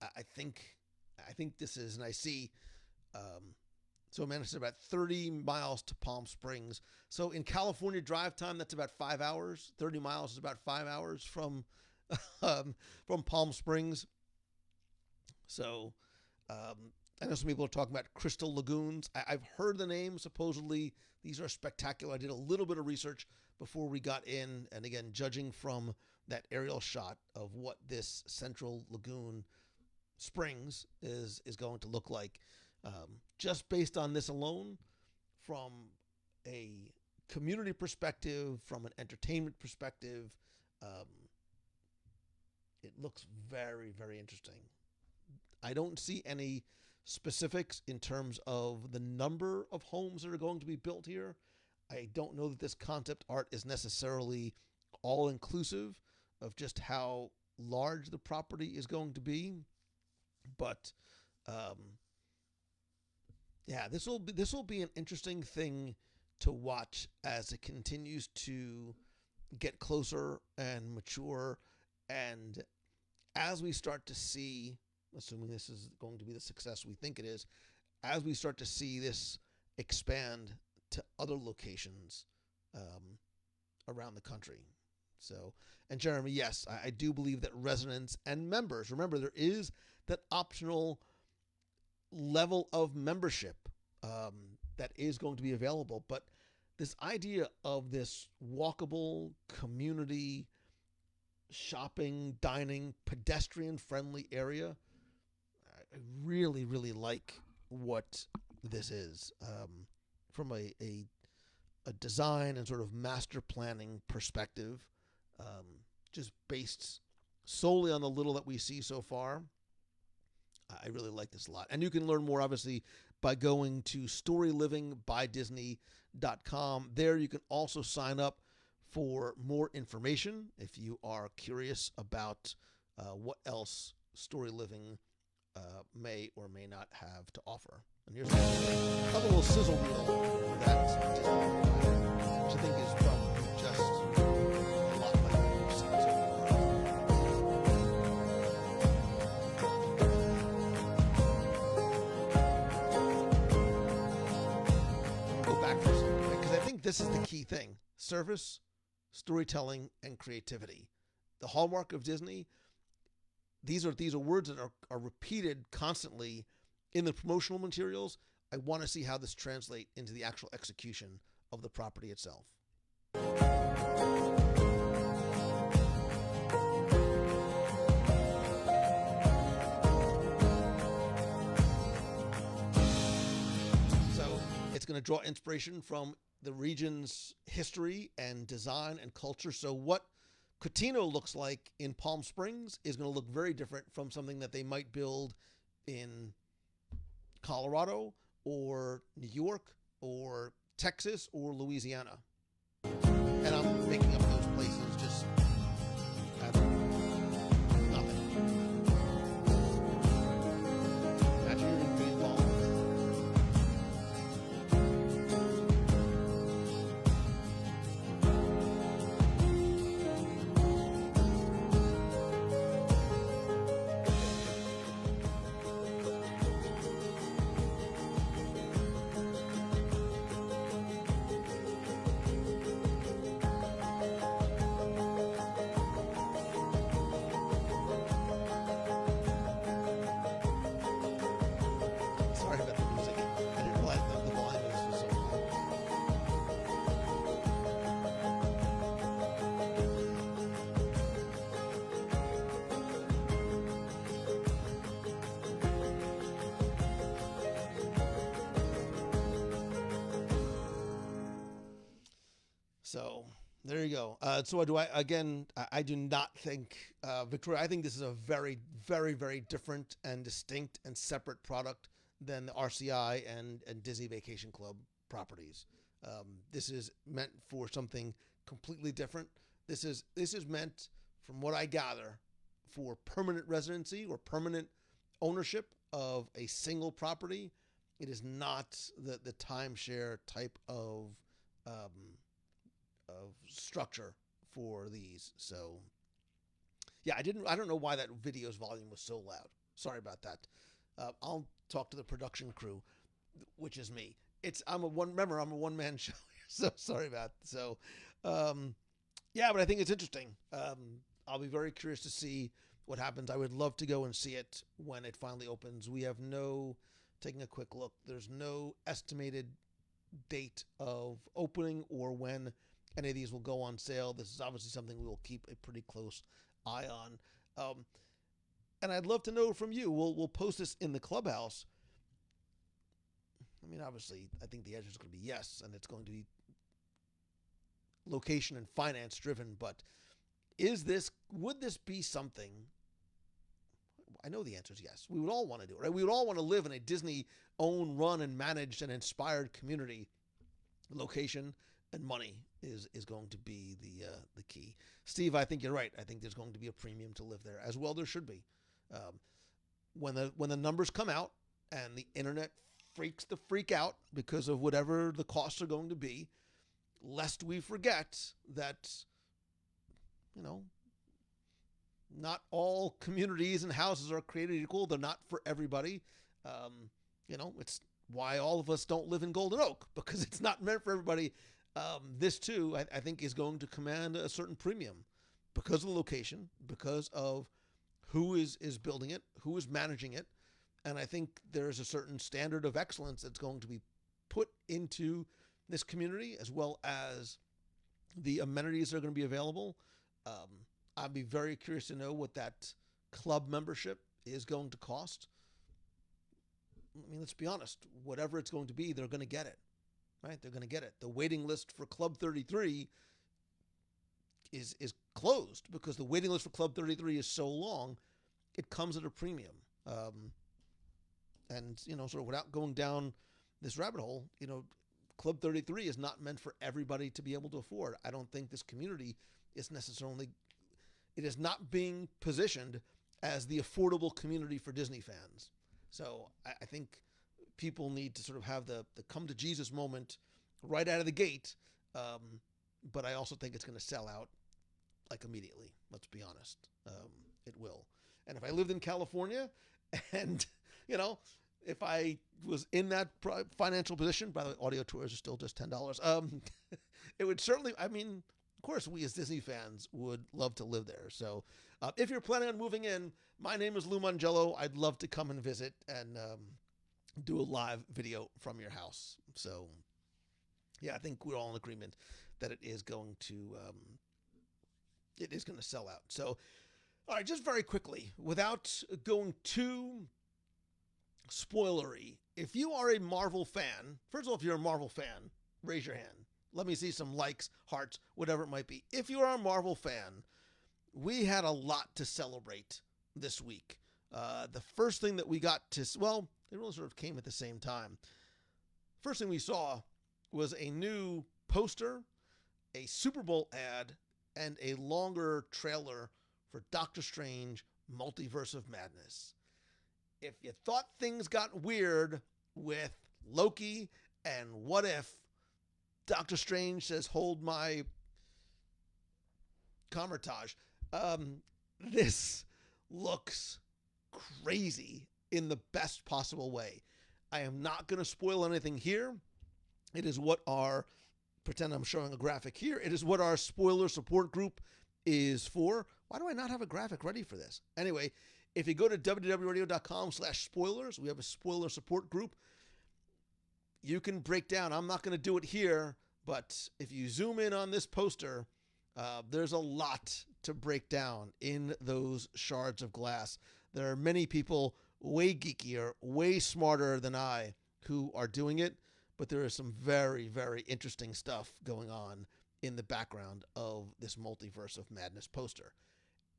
I think this is, and I see, so man, it's about 30 miles to Palm Springs. So in California drive time, that's about 5 hours. 30 miles is about 5 hours from Palm Springs. So I know some people are talking about Crystal Lagoons. I've heard the name. Supposedly these are spectacular. I did a little bit of research before we got in, and again, judging from that aerial shot of what this central lagoon springs is going to look like, just based on this alone, from a community perspective, from an entertainment perspective, it looks very, very interesting. I don't see any specifics in terms of the number of homes that are going to be built here. I don't know that this concept art is necessarily all inclusive of just how large the property is going to be. But this will be an interesting thing to watch as it continues to get closer and mature, and as we start to see, assuming this is going to be the success we think it is, as we start to see this expand to other locations around the country. So, and Jeremy, yes, I do believe that residents and members, remember, there is that optional level of membership that is going to be available. But this idea of this walkable community shopping, dining, pedestrian-friendly area, I really, really like what this is from a design and sort of master planning perspective, just based solely on the little that we see so far. I really like this a lot. And you can learn more, obviously, by going to storylivingByDisney.com. There you can also sign up for more information if you are curious about what else Story Living may or may not have to offer. And here's another little sizzle reel that which I think is probably just a lot like what we've seen so far. Go back for a second, right? Because I think this is the key thing: service, storytelling, and creativity. The hallmark of Disney. These are words that are repeated constantly in the promotional materials. I want to see how this translates into the actual execution of the property itself. So it's going to draw inspiration from the region's history and design and culture. So what Cotino looks like in Palm Springs is going to look very different from something that they might build in Colorado or New York or Texas or Louisiana. And I'm making up those places just out of nothing. Imagine you didn't be involved. Sorry about the music. I didn't realize that the volume was so loud. So there you go. So do I, again, I do not think, Victoria, I think this is a very, very, very different and distinct and separate product than the RCI and Disney Vacation Club properties. This is meant for something completely different. This is meant, from what I gather, for permanent residency or permanent ownership of a single property. It is not the timeshare type of structure for these. So yeah, I don't know why that video's volume was so loud. Sorry about that. I'll talk to the production crew, which is me. I'm a one-man show, so sorry about that. So yeah, but I think it's interesting. I'll be very curious to see what happens. I would love to go and see it when it finally opens. We have taking a quick look, there's no estimated date of opening or when any of these will go on sale. This is obviously something we will keep a pretty close eye on. And I'd love to know from you. We'll post this in the clubhouse. I mean, obviously, I think the answer is going to be yes, and it's going to be location and finance driven. But would this be something? I know the answer is yes. We would all want to do it, right? We would all want to live in a Disney-owned, run, and managed and inspired community. Location and money is going to be the key. Steve, I think you're right. I think there's going to be a premium to live there, as well there should be. When the numbers come out and the internet freak out because of whatever the costs are going to be, lest we forget that, not all communities and houses are created equal. They're not for everybody. It's why all of us don't live in Golden Oak, because it's not meant for everybody. This too, I think, is going to command a certain premium because of the location, because of who is building it, who is managing it. And I think there's a certain standard of excellence that's going to be put into this community, as well as the amenities that are going to be available. I'd be very curious to know what that club membership is going to cost. I mean, let's be honest, whatever it's going to be, they're going to get it, right? They're going to get it. The waiting list for Club 33 is closed because the waiting list for Club 33 is so long, it comes at a premium. And, sort of without going down this rabbit hole, Club 33 is not meant for everybody to be able to afford. I don't think this community is necessarily, it is not being positioned as the affordable community for Disney fans. So I think people need to sort of have the come to Jesus moment right out of the gate. But I also think it's going to sell out like immediately. Let's be honest. It will. And if I lived in California and, if I was in that financial position, by the way, audio tours are still just $10. It would certainly, of course, we as Disney fans would love to live there. So if you're planning on moving in, my name is Lou Mangello. I'd love to come and visit and do a live video from your house. So, yeah, I think we're all in agreement that it is going to sell out. So, all right, just very quickly, without going too spoilery, if you are a Marvel fan, first of all, if you're a Marvel fan, raise your hand. Let me see some likes, hearts, whatever it might be. If you are a Marvel fan, we had a lot to celebrate this week. The first thing that we got to, they really sort of came at the same time. First thing we saw was a new poster, a Super Bowl ad, and a longer trailer for Doctor Strange Multiverse of Madness. If you thought things got weird with Loki and What If, Doctor Strange says, hold my Comertage. This looks crazy in the best possible way. I am not going to spoil anything here. It is what pretend I'm showing a graphic here. It is what our spoiler support group is for. Why do I not have a graphic ready for this? Anyway, if you go to WDWRadio.com/spoilers, we have a spoiler support group. You can break down. I'm not going to do it here, but if you zoom in on this poster, there's a lot to break down in those shards of glass. There are many people way geekier, way smarter than I who are doing it, but there is some very, very interesting stuff going on in the background of this Multiverse of Madness poster.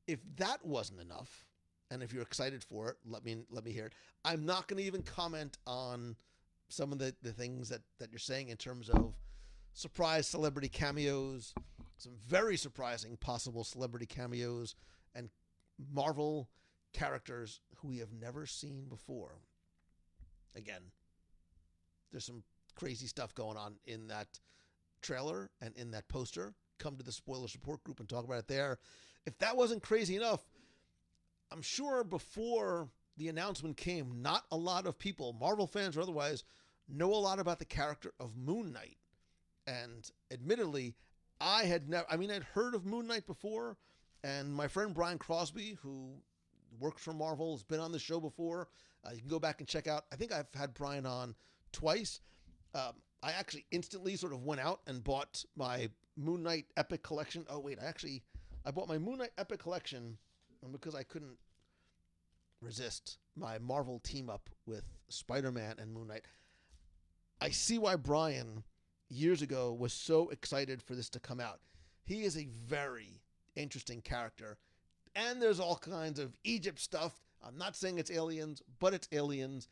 If that wasn't enough, and if you're excited for it, let me hear it. I'm not going to even comment on some of the things that you're saying in terms of surprise celebrity cameos, some very surprising possible celebrity cameos, and Marvel characters who we have never seen before. Again, there's some crazy stuff going on in that trailer and in that poster. Come to the spoiler support group and talk about it there. If that wasn't crazy enough, I'm sure before the announcement came, not a lot of people, Marvel fans or otherwise, know a lot about the character of Moon Knight. And admittedly, I'd heard of Moon Knight before, and my friend Brian Crosby, who works for Marvel, has been on the show before. You can go back and check out. I think I've had Brian on twice. I actually instantly sort of went out and bought my Moon Knight Epic Collection. Oh, wait, I bought my Moon Knight Epic Collection because I couldn't resist my Marvel team up with Spider-Man and Moon Knight. I see why Brian years ago was so excited for this to come out. He is a very interesting character, and there's all kinds of Egypt stuff. I'm not saying it's aliens, but it's aliens,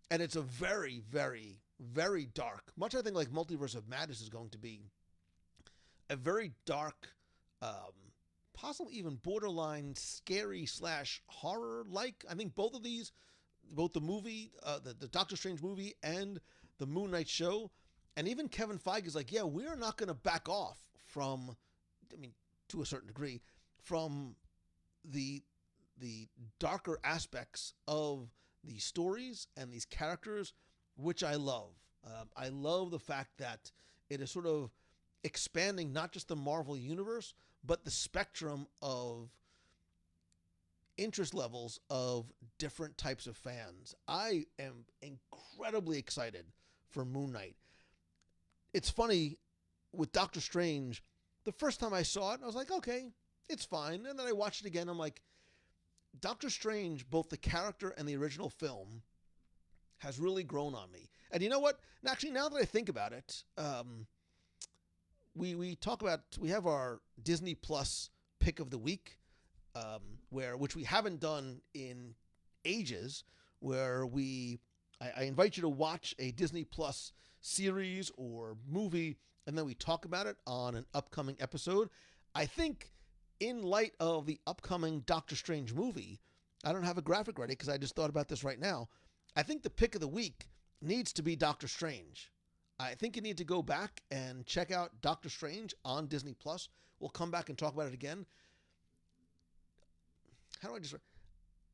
and it's a very, very, very dark, much I think like Multiverse of Madness is going to be, a very dark, possibly even borderline scary / horror-like. I think both of these, both the movie, the Doctor Strange movie and the Moon Knight show, and even Kevin Feige is like, yeah, we're not going to back off from, to a certain degree, from the darker aspects of these stories and these characters which I love. I love the fact that it is sort of expanding not just the Marvel universe, but the spectrum of interest levels of different types of fans. I am incredibly excited for Moon Knight. It's funny, with Doctor Strange, the first time I saw it, I was like, okay, it's fine. And then I watched it again. I'm like, Doctor Strange, both the character and the original film, has really grown on me. And you know what? Actually, now that I think about it, we have our Disney Plus pick of the week, which we haven't done in ages, where I invite you to watch a Disney Plus series or movie, and then we talk about it on an upcoming episode. I think in light of the upcoming Doctor Strange movie, I don't have a graphic ready because I just thought about this right now. I think the pick of the week needs to be Doctor Strange. I think you need to go back and check out Doctor Strange on Disney Plus. We'll come back and talk about it again.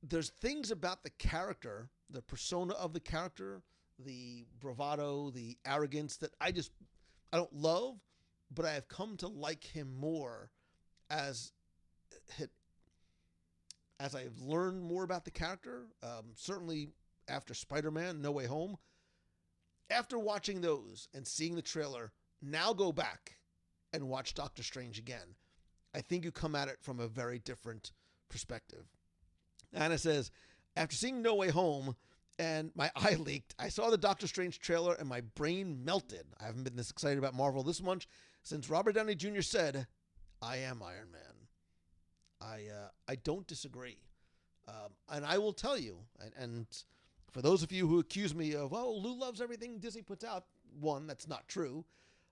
There's things about the character, the persona of the character, the bravado, the arrogance that I don't love, but I have come to like him more as I've learned more about the character. Certainly after Spider-Man No Way Home. After watching those and seeing the trailer, now go back and watch Doctor Strange again. I think you come at it from a very different perspective. Anna says, after seeing No Way Home and my eye leaked, I saw the Doctor Strange trailer and my brain melted. I haven't been this excited about Marvel this much since Robert Downey Jr. said, I am Iron Man. I don't disagree. And I will tell you, and for those of you who accuse me of, oh, Lou loves everything Disney puts out, one, that's not true.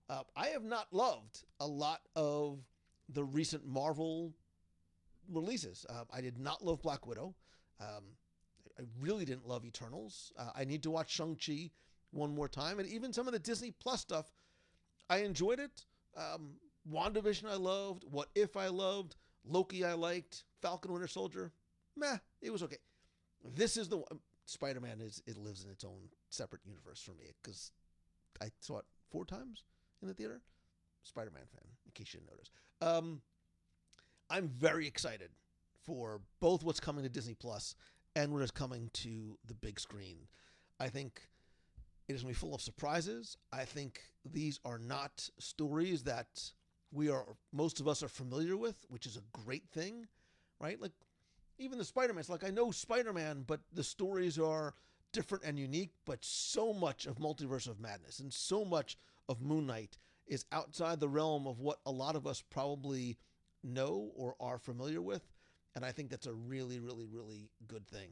I have not loved a lot of the recent Marvel releases. I did not love Black Widow. I really didn't love Eternals. I need to watch Shang-Chi one more time. And even some of the Disney Plus stuff, I enjoyed it. WandaVision I loved. What If I loved. Loki I liked. Falcon Winter Soldier, meh, it was okay. This is the one. Spider-Man it lives in its own separate universe for me because I saw it 4 times in the theater. Spider-Man fan, in case you didn't notice. I'm very excited for both what's coming to Disney Plus and what is coming to the big screen. I think it is going to be full of surprises. I think these are not stories that most of us are familiar with, which is a great thing, right? Like, even the Spider-Man, it's like, I know Spider-Man, but the stories are different and unique, but so much of Multiverse of Madness and so much of Moon Knight is outside the realm of what a lot of us probably know or are familiar with. And I think that's a really, really, really good thing.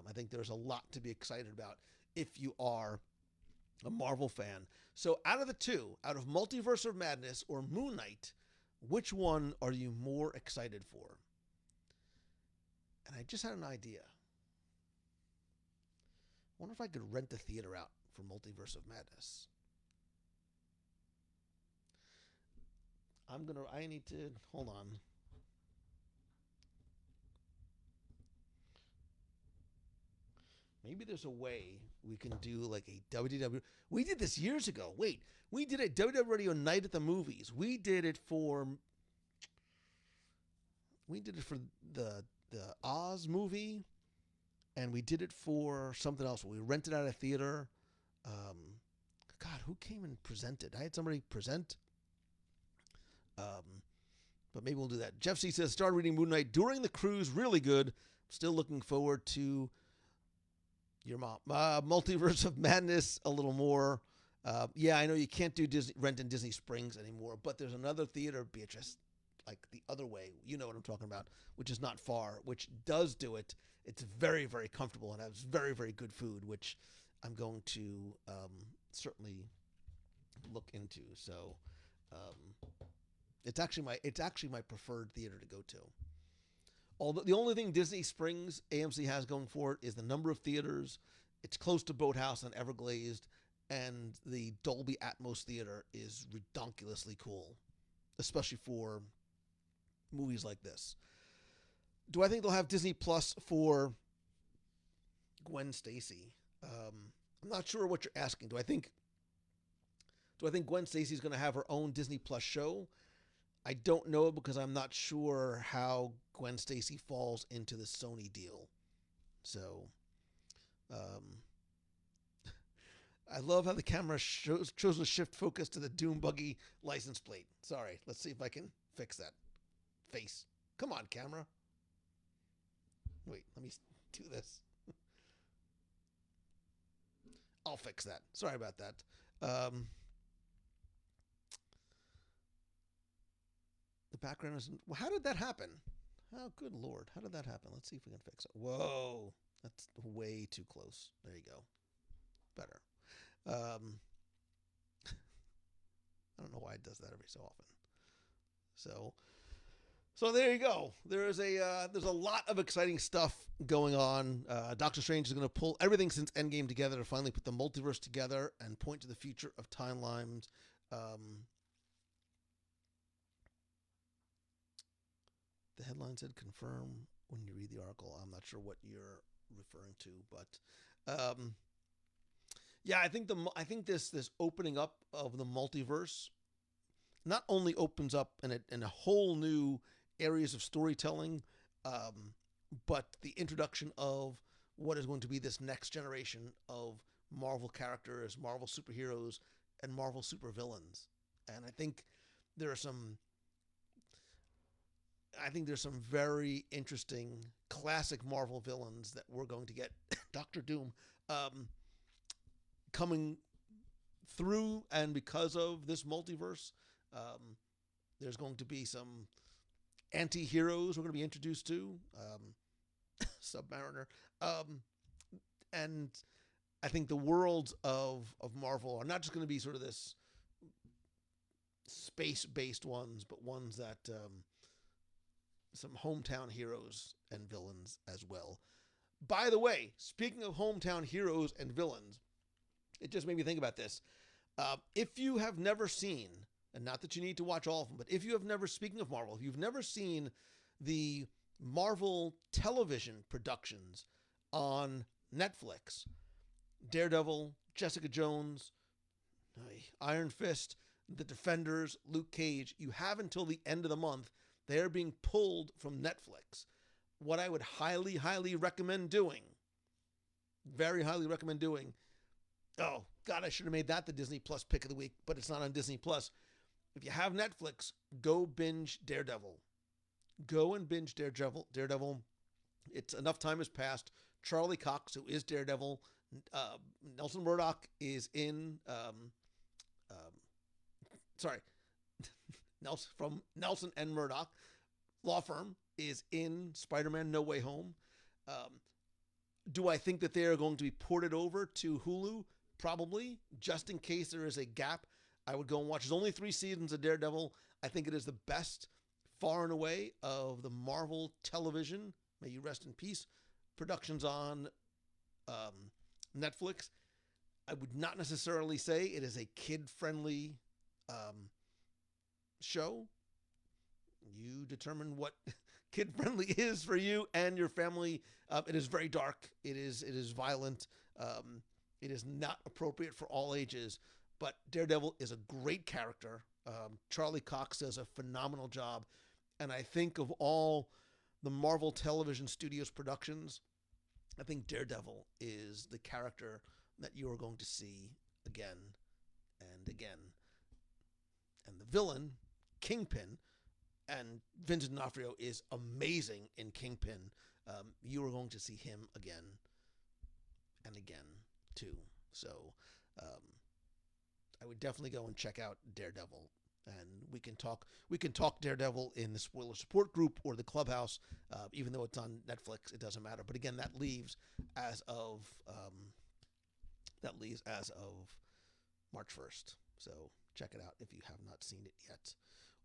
I think there's a lot to be excited about if you are a Marvel fan. So out of the two, out of Multiverse of Madness or Moon Knight, which one are you more excited for? And I just had an idea. I wonder if I could rent the theater out for Multiverse of Madness. Hold on. Maybe there's a way we can do like a WDW. We did this years ago. Wait, we did a WDW Radio Night at the Movies. We did it for the Oz movie, and we did it for something else. We rented out a theater. God, who came and presented? I had somebody present. But maybe we'll do that. Jeff C says, started reading Moon Knight during the cruise. Really good. Still looking forward to your mom. Multiverse of Madness a little more. Yeah, I know you can't do rent in Disney Springs anymore, but there's another theater, Beatrice, like the other way, you know what I'm talking about, which is not far, which does do it. It's very, very comfortable and has very, very good food, which I'm going to certainly look into. So it's actually my preferred theater to go to. Although the only thing Disney Springs AMC has going for it is the number of theaters. It's close to Boathouse and Everglazed, and the Dolby Atmos theater is redonkulously cool, especially for movies like this. Do I think they'll have Disney Plus for Gwen Stacy? I'm not sure what you're asking. Do I think Gwen Stacy's going to have her own Disney Plus show? I don't know because I'm not sure how Gwen Stacy falls into the Sony deal. So, I love how the camera chose to shift focus to the Doom Buggy license plate. Sorry, let's see if I can fix that face. Come on, camera. Wait, let me do this. I'll fix that. Sorry about that. The background is... Well, how did that happen? Oh, good Lord. How did that happen? Let's see if we can fix it. Whoa. That's way too close. There you go. Better. I don't know why it does that every so often. So there you go. There's a lot of exciting stuff going on. Doctor Strange is going to pull everything since Endgame together to finally put the multiverse together and point to the future of timelines. The headline said confirm when you read the article. I'm not sure what you're referring to, but yeah, I think this opening up of the multiverse not only opens up in a whole new areas of storytelling, but the introduction of what is going to be this next generation of Marvel characters, Marvel superheroes, and Marvel supervillains. And I think there's some very interesting classic Marvel villains that we're going to get. Doctor Doom coming through, and because of this multiverse, there's going to be some anti-heroes we're going to be introduced to, Submariner, and I think the worlds of Marvel are not just going to be sort of this space-based ones, but ones that some hometown heroes and villains as well. By the way, speaking of hometown heroes and villains, it just made me think about this. If you have never seen, and not that you need to watch all of them, but if you have never, speaking of Marvel, if you've never seen the Marvel television productions on Netflix, Daredevil, Jessica Jones, Iron Fist, The Defenders, Luke Cage, you have until the end of the month. They are being pulled from Netflix. What I would highly, highly recommend doing, very highly recommend doing, oh, God, I should have made that the Disney Plus pick of the week, but it's not on Disney Plus. If you have Netflix, go binge Daredevil. Go and binge Daredevil. It's enough time has passed. Charlie Cox, who is Daredevil, Nelson Murdoch is in, Nelson from Nelson and Murdoch law firm is in Spider-Man No Way Home. Do I think that they are going to be ported over to Hulu? Probably, just in case there is a gap. I would go and watch. There's only 3 seasons of Daredevil. I think it is the best, far and away, of the Marvel television, may you rest in peace, productions on Netflix. I would not necessarily say it is a kid-friendly show. You determine what kid-friendly is for you and your family. It is very dark. It is violent. It is not appropriate for all ages, but Daredevil is a great character. Charlie Cox does a phenomenal job. And I think of all the Marvel Television Studios productions, I think Daredevil is the character that you are going to see again and again. And the villain, Kingpin, and Vincent D'Onofrio is amazing in Kingpin. You are going to see him again and again too. So I would definitely go and check out Daredevil, and we can talk Daredevil in the spoiler support group or the clubhouse. Even though it's on Netflix, it doesn't matter. But again, that leaves as of March 1st. So check it out if you have not seen it yet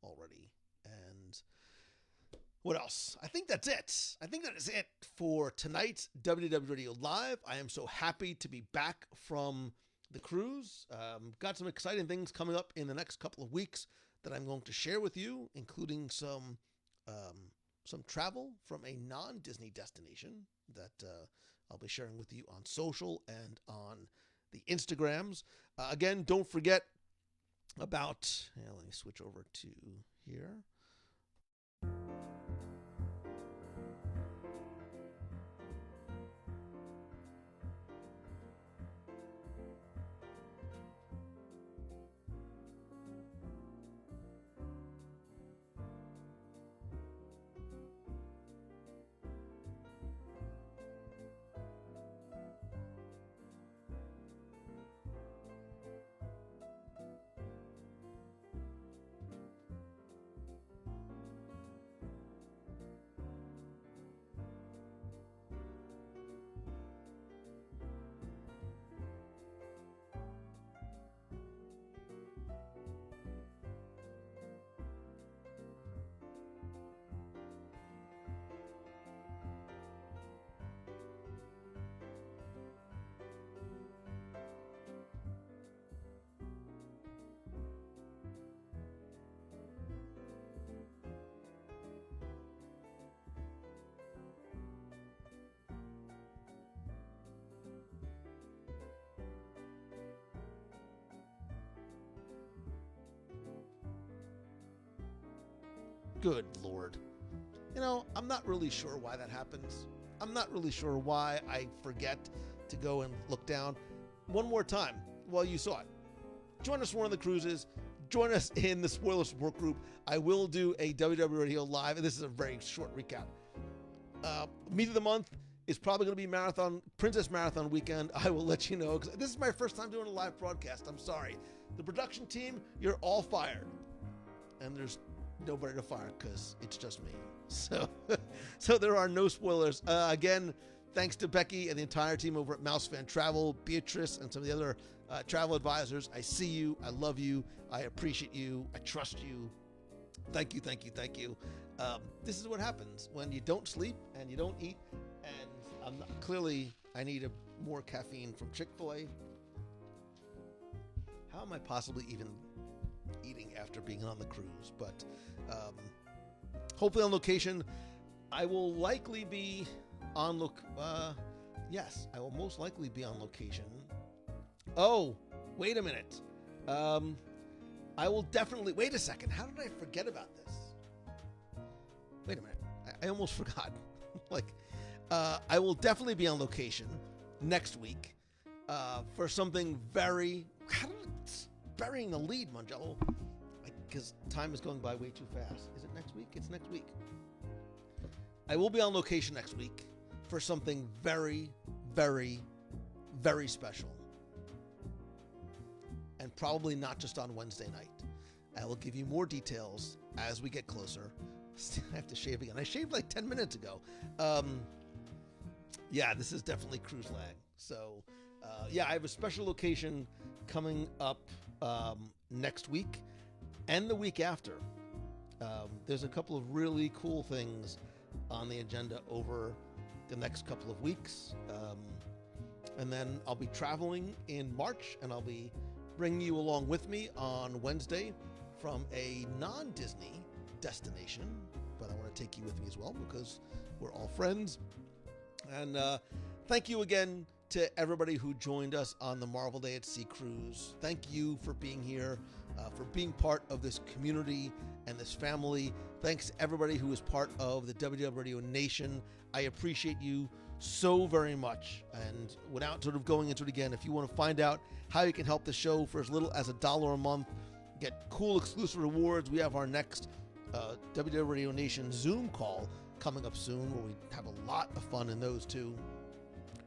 already. And what else? I think that's it. I think that is it for tonight's WDW Radio Live. I am so happy to be back from the cruise. Got some exciting things coming up in the next couple of weeks that I'm going to share with you, including some travel from a non-Disney destination that I'll be sharing with you on social and on the Instagrams. Again, don't forget about, let me switch over to here. Good Lord. I'm not really sure why that happens. I'm not really sure why I forget to go and look down. One more time, well, you saw it. Join us for one of the cruises. Join us in the Spoiler Support Group. I will do a WDW Radio Live, and this is a very short recap. Meet of the month is probably going to be Princess Marathon weekend. I will let you know, because this is my first time doing a live broadcast. I'm sorry. The production team, you're all fired. And there's nobody to fire because it's just me. So there are no spoilers. Again, thanks to Becky and the entire team over at Mouse Fan Travel, Beatrice, and some of the other travel advisors. I see you. I love you. I appreciate you. I trust you. Thank you, thank you, thank you. This is what happens when you don't sleep and you don't eat. And clearly, I need more caffeine from Chick-fil-A. How am I possibly even eating after being on the cruise? But hopefully on location. I will likely be on yes, I will most likely be on location. Oh, wait a minute. I will definitely, wait a second. How did I forget about this? Wait a minute. I almost forgot. I will definitely be on location next week for something it's burying the lead, Mangello. Because time is going by way too fast. Is it next week? It's next week. I will be on location next week for something very, very, very special. And probably not just on Wednesday night. I will give you more details as we get closer. I have to shave again. I shaved like 10 minutes ago. Yeah, this is definitely cruise lag. So, I have a special location coming up next week and the week after. There's a couple of really cool things on the agenda over the next couple of weeks. And then I'll be traveling in March, and I'll be bringing you along with me on Wednesday from a non-Disney destination. But I want to take you with me as well because we're all friends. And thank you again to everybody who joined us on the Marvel Day at Sea cruise. Thank you for being here, for being part of this community and this family. Thanks to everybody who is part of the WDW Radio Nation. I appreciate you so very much. And without sort of going into it again, if you want to find out how you can help the show for as little as $1 a month, get cool exclusive rewards, we have our next WDW Radio Nation Zoom call coming up soon, where we have a lot of fun in those too.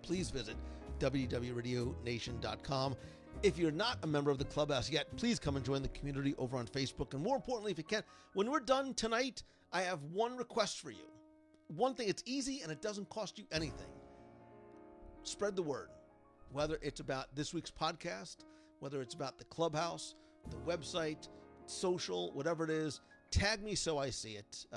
Please visit www.radionation.com. If you're not a member of the clubhouse yet, please come and join the community over on Facebook. And more importantly, if you can, when we're done tonight, I have one request for you. One thing, it's easy and it doesn't cost you anything. Spread the word, whether it's about this week's podcast, whether it's about the clubhouse, the website, social, whatever it is. Tag me so I see it,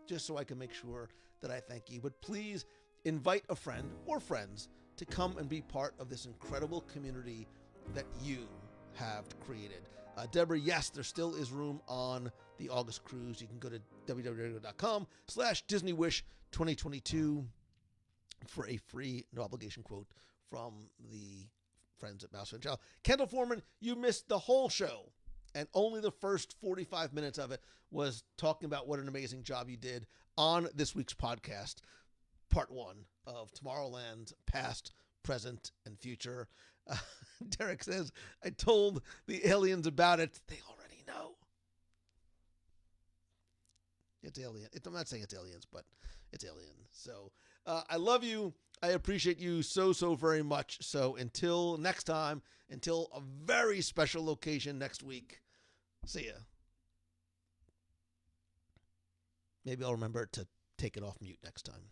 just so I can make sure that I thank you. But please invite a friend or friends to come and be part of this incredible community that you have created. Deborah, yes, there still is room on the August cruise. You can go to www.com/DisneyWish2022 for a free, no obligation quote from the friends at Mouse and Channel. Kendall Foreman, you missed the whole show, and only the first 45 minutes of it was talking about what an amazing job you did on this week's podcast, part 1 of Tomorrowland, past, present, and future. Derek says, I told the aliens about it. They already know. It's alien. I'm not saying it's aliens, but it's alien. So I love you. I appreciate you so very much. So until next time, until a very special location next week, see ya. Maybe I'll remember to take it off mute next time.